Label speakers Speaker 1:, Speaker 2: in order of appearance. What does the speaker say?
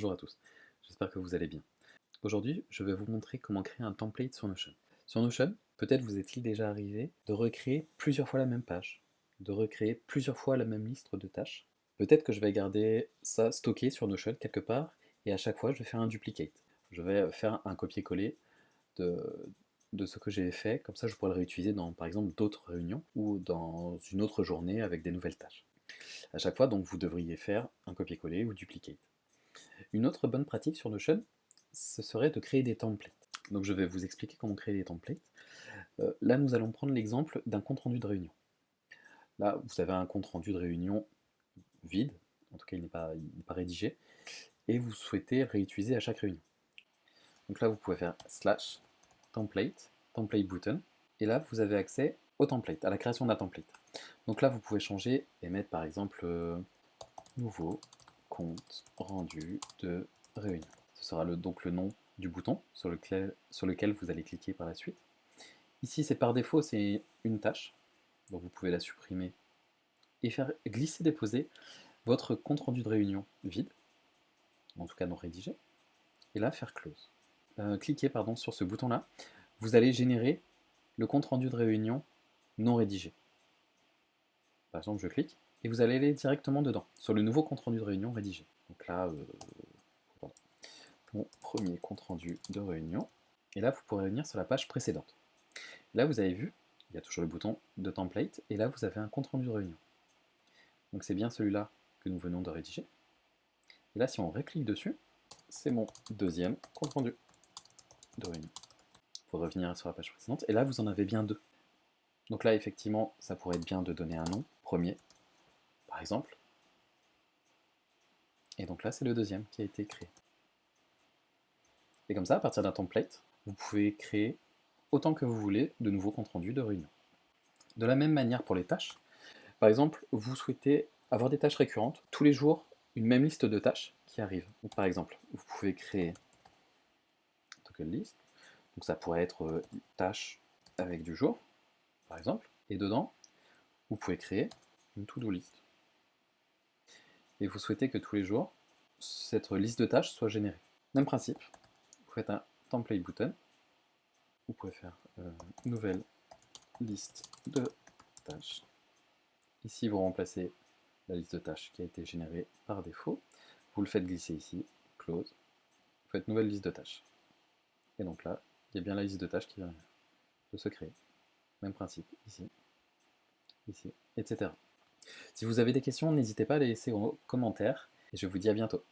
Speaker 1: Bonjour à tous, j'espère que vous allez bien. Aujourd'hui, je vais vous montrer comment créer un template sur Notion. Sur Notion, peut-être vous est-il déjà arrivé de recréer plusieurs fois la même page, de recréer plusieurs fois la même liste de tâches. Peut-être que je vais garder ça stocké sur Notion quelque part et à chaque fois je vais faire un duplicate. Je vais faire un copier-coller de ce que j'ai fait, comme ça je pourrais le réutiliser dans par exemple d'autres réunions ou dans une autre journée avec des nouvelles tâches. À chaque fois donc vous devriez faire un copier-coller ou duplicate. Une autre bonne pratique sur Notion, ce serait de créer des templates. Donc je vais vous expliquer comment créer des templates. Là, nous allons prendre l'exemple d'un compte-rendu de réunion. Là, vous avez un compte-rendu de réunion vide, en tout cas il n'est pas rédigé, et vous souhaitez réutiliser à chaque réunion. Donc là, vous pouvez faire slash template, template button, et là, vous avez accès au template, à la création d'un template. Donc là, vous pouvez changer et mettre par exemple nouveau compte rendu de réunion. Ce sera donc le nom du bouton sur lequel vous allez cliquer par la suite. Ici, c'est par défaut, c'est une tâche, donc vous pouvez la supprimer et faire glisser-déposer votre compte rendu de réunion vide, en tout cas non rédigé, et là faire close. Cliquez sur ce bouton-là, vous allez générer le compte rendu de réunion non rédigé. Par exemple, je clique et vous allez aller directement dedans, sur le nouveau compte rendu de réunion rédigé. Donc là, mon premier compte rendu de réunion. Et là, vous pourrez revenir sur la page précédente. Là, vous avez vu, il y a toujours le bouton de template, et là, vous avez un compte rendu de réunion. Donc c'est bien celui-là que nous venons de rédiger. Et là, si on reclique dessus, c'est mon deuxième compte rendu de réunion. Il faut revenir sur la page précédente, et là, vous en avez bien deux. Donc là, effectivement, ça pourrait être bien de donner un nom, premier, par exemple. Et donc là, c'est le deuxième qui a été créé. Et comme ça, à partir d'un template, vous pouvez créer autant que vous voulez de nouveaux comptes rendus de réunion. De la même manière pour les tâches, par exemple, vous souhaitez avoir des tâches récurrentes, tous les jours, une même liste de tâches qui arrivent. Donc, par exemple, vous pouvez créer token list, donc ça pourrait être une tâche avec du jour, par exemple, et dedans, vous pouvez créer une to-do list. Et vous souhaitez que tous les jours, cette liste de tâches soit générée. Même principe, vous faites un template button, vous pouvez faire nouvelle liste de tâches. Ici, vous remplacez la liste de tâches qui a été générée par défaut. Vous le faites glisser ici, close. Vous faites nouvelle liste de tâches. Et donc là, il y a bien la liste de tâches qui vient de se créer. Même principe, ici, etc. Si vous avez des questions, n'hésitez pas à les laisser en commentaire. Et je vous dis à bientôt.